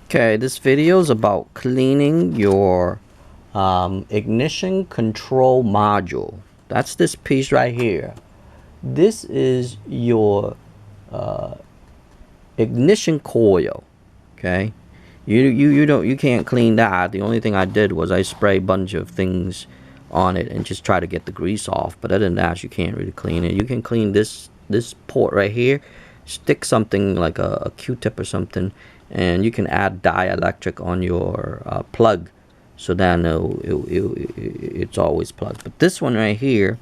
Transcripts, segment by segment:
Okay, this video is about cleaning your ignition control module. That's this piece right here. This is your ignition coil. Okay, you can't clean that. The only thing I did was I sprayed a bunch of things on it and just try to get the grease off. But other than that, you can't really clean it. You can clean this port right here. Stick something like a Q-tip or something, and you can add dielectric on your plug, so then it's always plugged. But this one right here,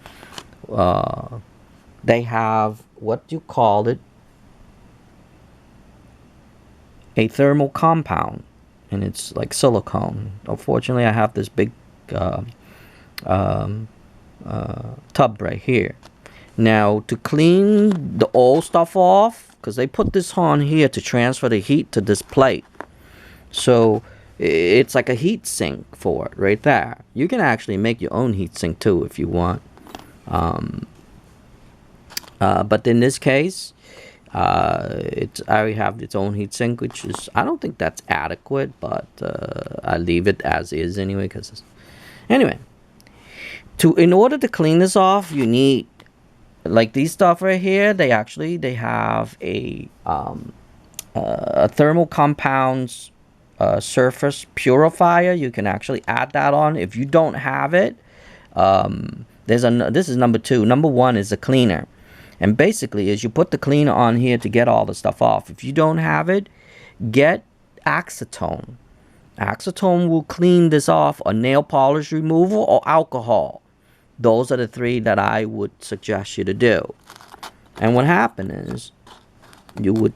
they have, what you call it, a thermal compound, and it's like silicone. Unfortunately, I have this big tub right here. Now, to clean the old stuff off, because they put this on here to transfer the heat to this plate, so it's like a heat sink for it right there. You can actually make your own heat sink too if you want, but in this case, it already have its own heat sink, which is, I don't think that's adequate, but I leave it as is anyway. Because anyway, in order to clean this off, you need, like these stuff right here, they have a thermal compounds surface purifier. You can actually add that on. If you don't have it, this is number 2. Number 1 is a cleaner, and basically is you put the cleaner on here to get all the stuff off. If you don't have it, get acetone. Acetone will clean this off, or nail polish removal, or alcohol. Those are the 3 that I would suggest you to do. And what happened is, you would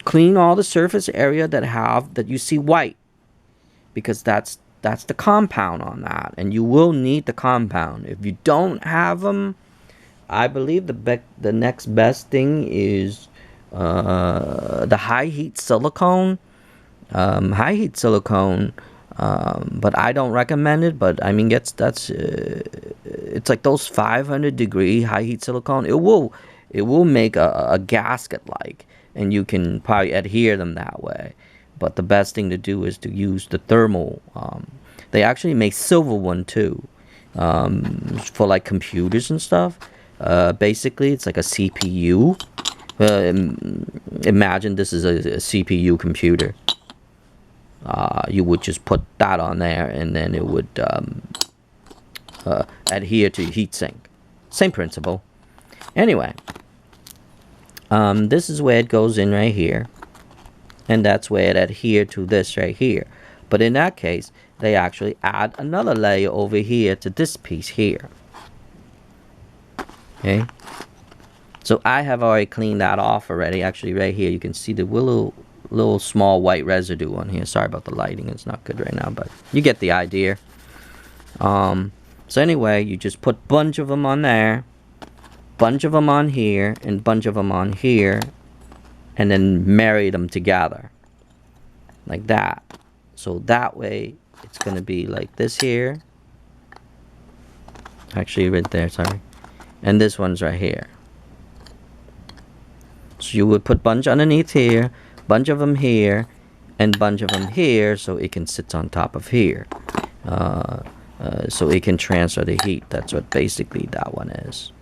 clean all the surface area that you see white, because that's the compound on that, and you will need the compound. If you don't have them, I believe the next best thing is the high heat silicone. But I don't recommend it. But I mean, it's like those 500-degree high heat silicone. It will make a gasket like, and you can probably adhere them that way. But the best thing to do is to use the thermal. They actually make silver one too, for like computers and stuff. Basically, it's like a CPU. Imagine this is a CPU computer. You would just put that on there, and then it would adhere to heatsink. Same principle. Anyway, this is where it goes in right here, and that's where it adheres to this right here. But in that case, they actually add another layer over here to this piece here. Okay. So I have already cleaned that off already. Actually, right here you can see the little small white residue on here. Sorry about the lighting, it's not good right now, but you get the idea. So anyway, you just put bunch of them on there, bunch of them on here, and bunch of them on here, and then marry them together like that. So that way it's gonna be like this here, actually right there, sorry, and this one's right here. So you would put bunch underneath here, bunch of them here, and bunch of them here, so it can sit on top of here, so it can transfer the heat. That's what basically that one is.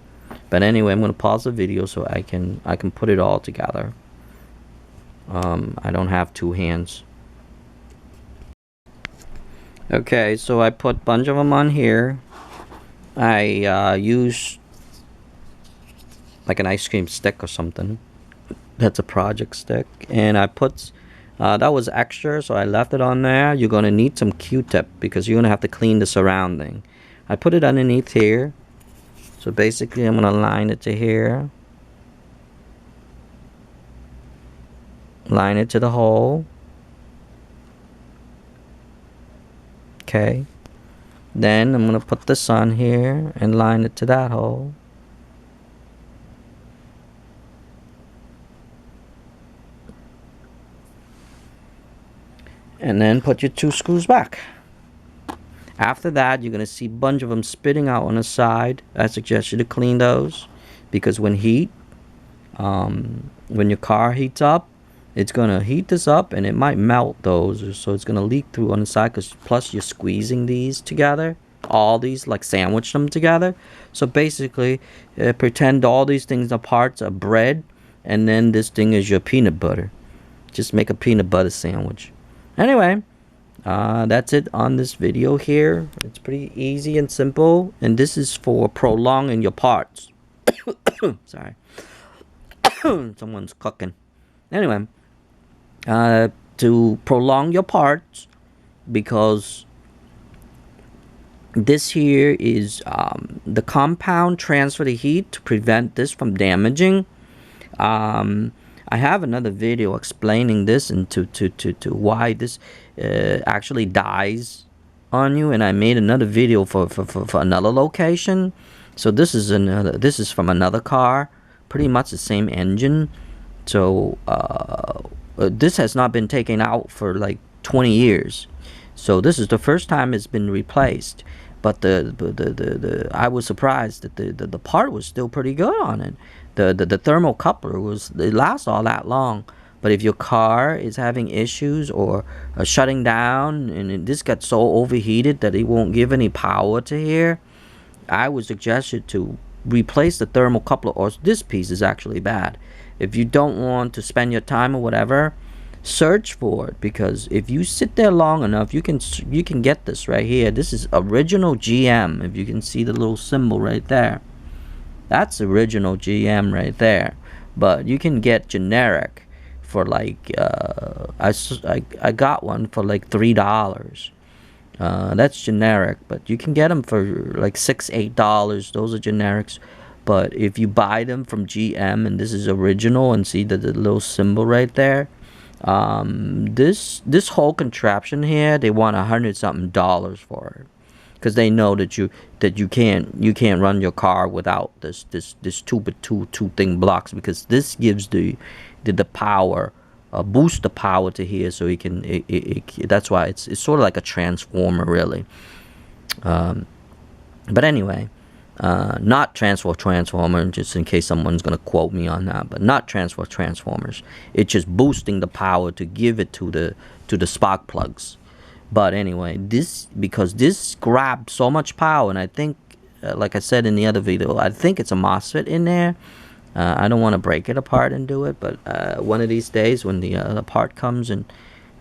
But anyway, I'm gonna pause the video so I can put it all together. I don't have 2 hands. Okay, so I put bunch of them on here. I use like an ice cream stick or something. That's a project stick, and I put that was extra, so I left it on there. You're gonna need some Q-tip because you're gonna have to clean the surrounding. I put it underneath here, so basically I'm gonna line it to here, line it to the hole. Okay, then I'm gonna put this on here and line it to that hole. And then put your 2 screws back. After that, you're going to see a bunch of them spitting out on the side. I suggest you to clean those, because when your car heats up, It's gonna heat this up, and it might melt those, so it's gonna leak through on the side. Cause plus you're squeezing these together, all these like sandwich them together. So basically, pretend all these things are parts of bread, and then this thing is your peanut butter. Just make a peanut butter sandwich. Anyway, that's it on this video here. It's pretty easy and simple, and this is for prolonging your parts. Sorry. Someone's cooking. Anyway, to prolong your parts, because this here is the compound transfer the heat to prevent this from damaging. I have another video explaining this and to why this actually dies on you, and I made another video for another location. So this is from another car, pretty much the same engine. So this has not been taken out for like 20 years. So this is the first time it's been replaced. But I was surprised that the part was still pretty good on it. The thermocoupler it lasts all that long. But if your car is having issues or shutting down, and this got so overheated that it won't give any power to here, I would suggest you to replace the thermocoupler, or this piece is actually bad. If you don't want to spend your time or whatever, search for it, because if you sit there long enough, you can get this right here. This is original GM. If you can see the little symbol right there, that's original GM right there. But you can get generic for like I got one for like $3. That's generic, but you can get them for like $6-8. Those are generics. But if you buy them from GM, and this is original, and see the little symbol right there, this whole contraption here, they want $100-something for it, because they know that you can't run your car without this two thing blocks, because this gives the power, boost the power to here, so it can that's why it's sort of like a transformer, really. But anyway, not transformer, just in case someone's gonna quote me on that, but not transformers. It's just boosting the power to give it to the spark plugs. But anyway, because this grabbed so much power, and I think, like I said in the other video, I think it's a Mosfet in there. I don't want to break it apart and do it, but one of these days when the part comes, and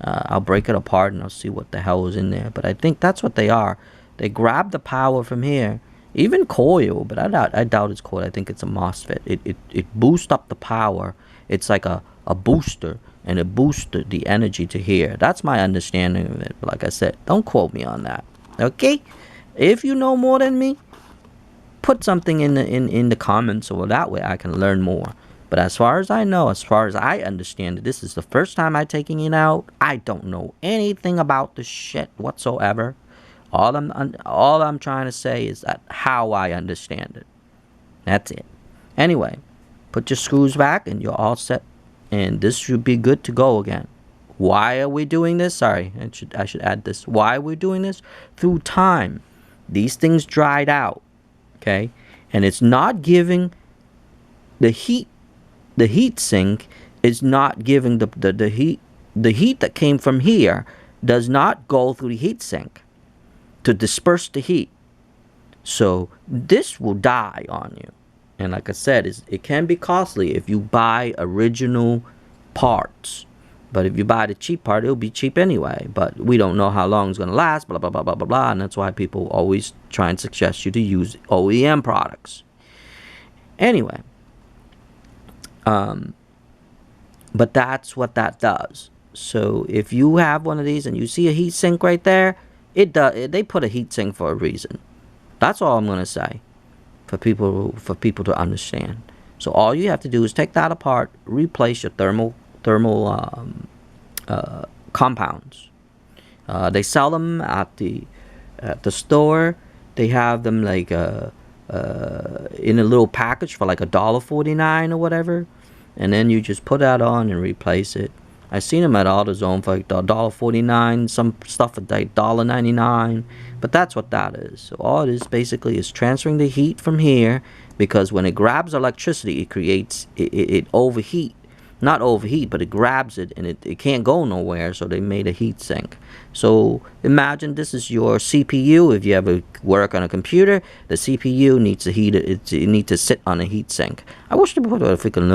I'll break it apart and I'll see what the hell is in there. But I think that's what they are. They grab the power from here. Even Coil, but I doubt it's Coil. I think it's a Mosfet. It boosts up the power. It's like a booster, and it boosts the energy to here. That's my understanding of it. But like I said, don't quote me on that. Okay? If you know more than me, put something in the comments, so that way I can learn more. But as far as I know, as far as I understand it, this is the first time I'm taking it out. I don't know anything about this shit whatsoever. All I'm trying to say is that how I understand it. That's it. Anyway, put your screws back and you're all set, and this should be good to go again. Why are we doing this? Sorry, I should add this. Why are we doing this? Through time, these things dried out. Okay, and it's not giving the heat. The heat sink is not giving the heat. The heat that came from here does not go through the heat sink to disperse the heat. So this will die on you. And like I said, it can be costly if you buy original parts. But if you buy the cheap part, it'll be cheap anyway. But we don't know how long it's going to last, blah, blah, blah, blah, blah, blah. And that's why people always try and suggest you to use OEM products. Anyway. But that's what that does. So if you have one of these and you see a heat sink right there, they put a heat sink for a reason. That's all I'm going to say for people to understand. So all you have to do is take that apart, replace your thermal compounds. They sell them at the store. They have them like in a little package for like $1.49 or whatever, and then you just put that on and replace it. I seen them at AutoZone for like $1.49. Some stuff at like $1.99. But that's what that is. So all it is basically is transferring the heat from here, because when it grabs electricity, it overheat. not overheat, but it grabs it and it can't go nowhere, so they made a heat sink. So imagine this is your CPU. If you ever work on a computer, the CPU needs to heat it needs to sit on a heat sink. I wish they put a freaking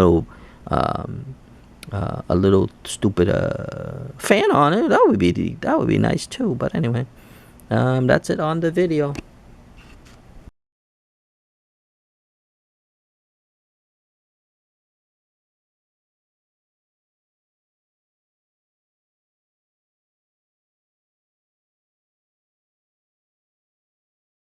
little stupid fan on it. That would be nice too. But anyway, that's it on the video.